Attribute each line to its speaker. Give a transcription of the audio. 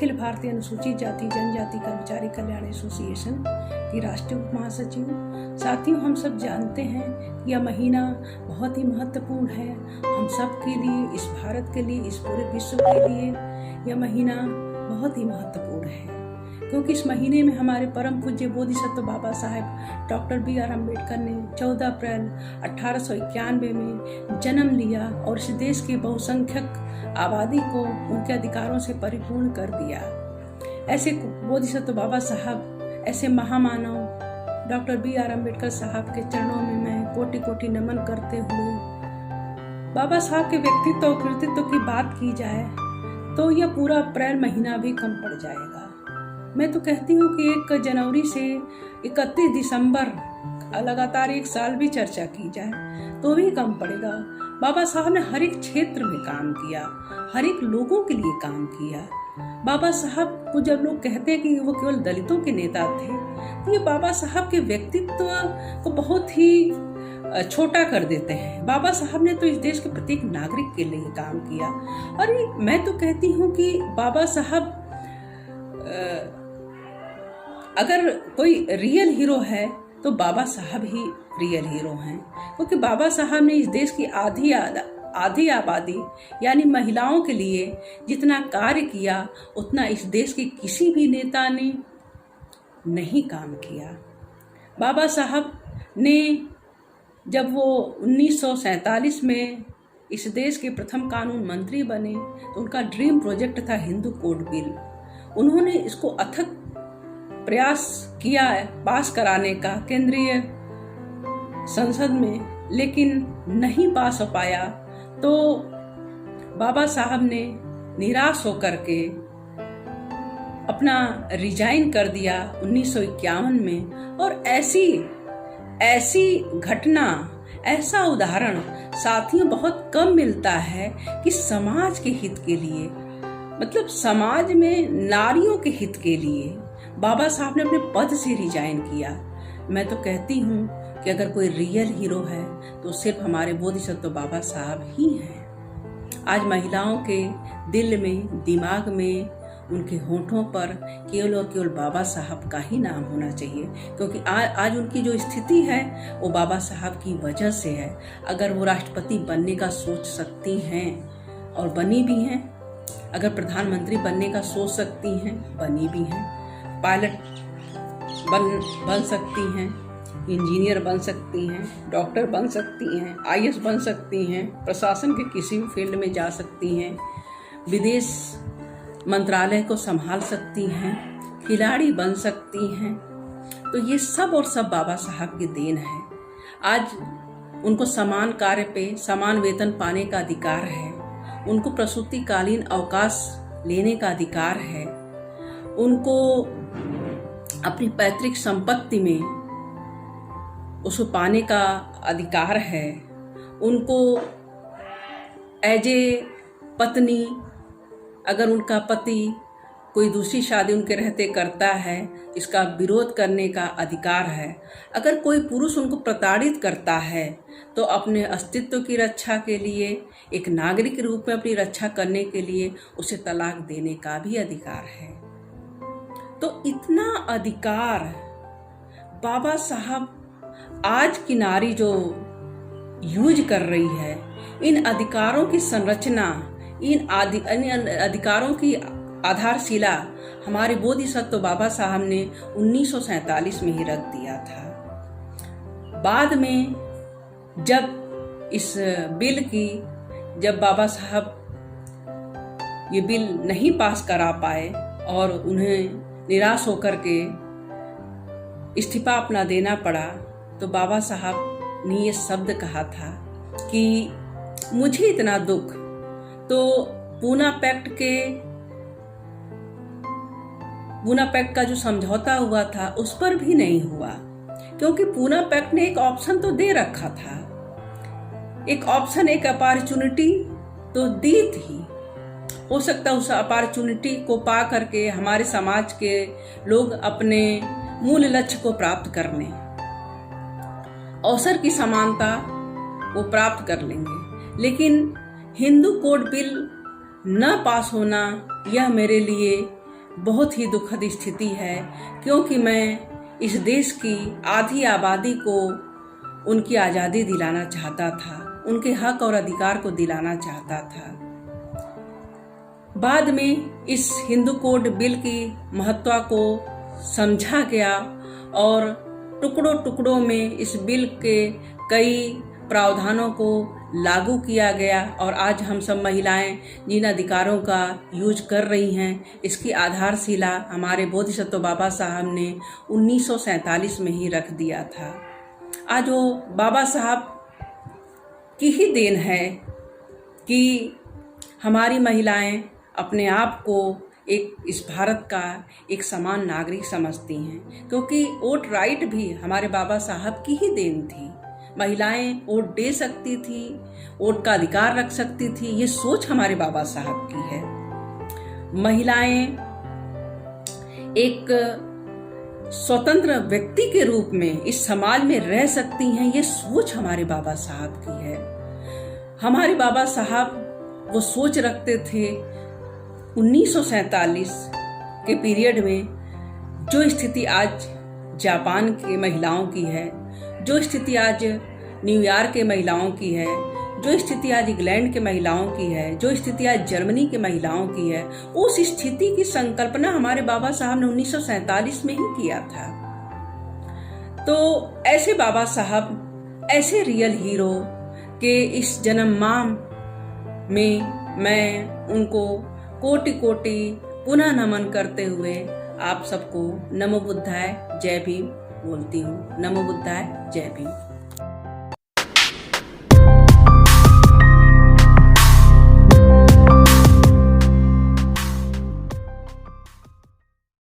Speaker 1: अखिल भारतीय अनुसूचित जाति जनजाति कर्मचारी कल्याण एसोसिएशन की राष्ट्रीय उप महासचिव हूँ। साथियों, हम सब जानते हैं यह महीना बहुत ही महत्वपूर्ण है हम सब के लिए, इस भारत के लिए, इस पूरे विश्व के लिए यह महीना बहुत ही महत्वपूर्ण है, क्योंकि इस महीने में हमारे परम पूज्य बोधिसत्व बाबा साहेब डॉक्टर बी.आर. अम्बेडकर ने 14 अप्रैल 1891 में जन्म लिया और इस देश की बहुसंख्यक आबादी को उनके अधिकारों से परिपूर्ण कर दिया। ऐसे बोधिसत्व बाबा साहब, ऐसे महामानव डॉक्टर बी.आर. अम्बेडकर साहब के चरणों में मैं कोटि कोटि नमन करते हुए बाबा साहब के व्यक्तित्व और कृतित्व की बात की जाए तो यह पूरा अप्रैल महीना भी कम पड़ जाएगा। मैं तो कहती हूँ कि 1 जनवरी से 31 दिसंबर लगातार 1 साल भी चर्चा की जाए तो भी कम पड़ेगा। बाबा साहब ने हर एक क्षेत्र में काम किया, हर एक लोगों के लिए काम किया। बाबा साहब को जब लोग कहते हैं कि वो केवल दलितों के नेता थे, तो ये बाबा साहब के व्यक्तित्व को बहुत ही छोटा कर देते हैं। बाबा साहब ने तो इस देश के प्रत्येक नागरिक के लिए काम किया। और मैं तो कहती हूँ कि बाबा साहब अगर कोई रियल हीरो है तो बाबा साहब ही रियल हीरो हैं, क्योंकि बाबा साहब ने इस देश की आधी आबादी यानी महिलाओं के लिए जितना कार्य किया उतना इस देश के किसी भी नेता ने नहीं काम किया। बाबा साहब ने जब वो 1947 में इस देश के प्रथम कानून मंत्री बने तो उनका ड्रीम प्रोजेक्ट था हिंदू कोड बिल। उन्होंने इसको अथक प्रयास किया पास कराने का केंद्रीय संसद में, लेकिन नहीं पास हो पाया। तो बाबा साहब ने निराश होकर के अपना रिजाइन कर दिया 1951 में। और ऐसी घटना, ऐसा उदाहरण साथियों बहुत कम मिलता है कि समाज के हित के लिए, मतलब समाज में नारियों के हित के लिए बाबा साहब ने अपने पद से रिजाइन किया। मैं तो कहती हूँ कि अगर कोई रियल हीरो है तो सिर्फ हमारे बोधिसत्व बाबा साहब ही हैं। आज महिलाओं के दिल में, दिमाग में, उनके होठों पर केवल और केवल बाबा साहब का ही नाम होना चाहिए, क्योंकि आज उनकी जो स्थिति है वो बाबा साहब की वजह से है। अगर वो राष्ट्रपति बनने का सोच सकती हैं और बनी भी हैं, अगर प्रधानमंत्री बनने का सोच सकती हैं, बनी भी हैं, पायलट बन सकती हैं, इंजीनियर बन सकती हैं, डॉक्टर बन सकती हैं, आईएएस बन सकती हैं, प्रशासन के किसी भी फील्ड में जा सकती हैं, विदेश मंत्रालय को संभाल सकती हैं, खिलाड़ी बन सकती हैं। तो ये सब और सब बाबा साहब की देन है। आज उनको समान कार्य पे समान वेतन पाने का अधिकार है, उनको प्रसूतिकालीन अवकाश लेने का अधिकार है, उनको अपनी पैतृक संपत्ति में उसको पाने का अधिकार है, उनको एज ए पत्नी अगर उनका पति कोई दूसरी शादी उनके रहते करता है इसका विरोध करने का अधिकार है। अगर कोई पुरुष उनको प्रताड़ित करता है तो अपने अस्तित्व की रक्षा के लिए, एक नागरिक के रूप में अपनी रक्षा करने के लिए उसे तलाक देने का भी अधिकार है। तो इतना अधिकार बाबा साहब आज की नारी जो यूज कर रही है, इन अधिकारों की संरचना, इन अधिकारों की आधारशिला हमारे बोधिसत्व बाबा साहब ने 1947 में ही रख दिया था। बाद में जब इस बिल की, जब बाबा साहब ये बिल नहीं पास करा पाए और उन्हें निराश होकर के इस्तीफा अपना देना पड़ा, तो बाबा साहब ने ये शब्द कहा था कि मुझे इतना दुख तो पूना पैक्ट का जो समझौता हुआ था उस पर भी नहीं हुआ, क्योंकि पूना पैक्ट ने एक ऑप्शन तो दे रखा था, एक ऑप्शन, एक अपॉर्चुनिटी तो दी थी। हो सकता उस अपॉर्चुनिटी को पा करके हमारे समाज के लोग अपने मूल लक्ष्य को प्राप्त कर लें, अवसर की समानता वो प्राप्त कर लेंगे। लेकिन हिंदू कोड बिल न पास होना, यह मेरे लिए बहुत ही दुखद स्थिति है, क्योंकि मैं इस देश की आधी आबादी को उनकी आज़ादी दिलाना चाहता था, उनके हक और अधिकार को दिलाना चाहता था। बाद में इस हिंदू कोड बिल की महत्ता को समझा गया और टुकड़ों टुकड़ों में इस बिल के कई प्रावधानों को लागू किया गया और आज हम सब महिलाएं जिन अधिकारों का यूज कर रही हैं, इसकी आधारशिला हमारे बोधिसत्व बाबा साहब ने 1947 में ही रख दिया था। आज वो बाबा साहब की ही देन है कि हमारी महिलाएं अपने आप को इस भारत का एक समान नागरिक समझती हैं, क्योंकि वोट राइट भी हमारे बाबा साहब की ही देन थी। महिलाएं वोट दे सकती थी, वोट का अधिकार रख सकती थी, ये सोच हमारे बाबा साहब की है। महिलाएं एक स्वतंत्र व्यक्ति के रूप में इस समाज में रह सकती हैं, ये सोच हमारे बाबा साहब की है। हमारे बाबा साहब वो सोच रखते थे 1947 के पीरियड में। जो स्थिति आज जापान के महिलाओं की है, जो स्थिति आज न्यूयॉर्क के महिलाओं की है, जो स्थिति आज इंग्लैंड के महिलाओं की है, जो स्थिति आज जर्मनी के महिलाओं की है, उस स्थिति की संकल्पना हमारे बाबा साहब ने 1947 में ही किया था। तो ऐसे बाबा साहब, ऐसे रियल हीरो के इस जन्म माह में मैं उनको कोटि कोटि पुनः नमन करते हुए आप सबको नमो बुद्धाय जय भीम बोलती हूँ। नमो बुद्धाय जय भीम।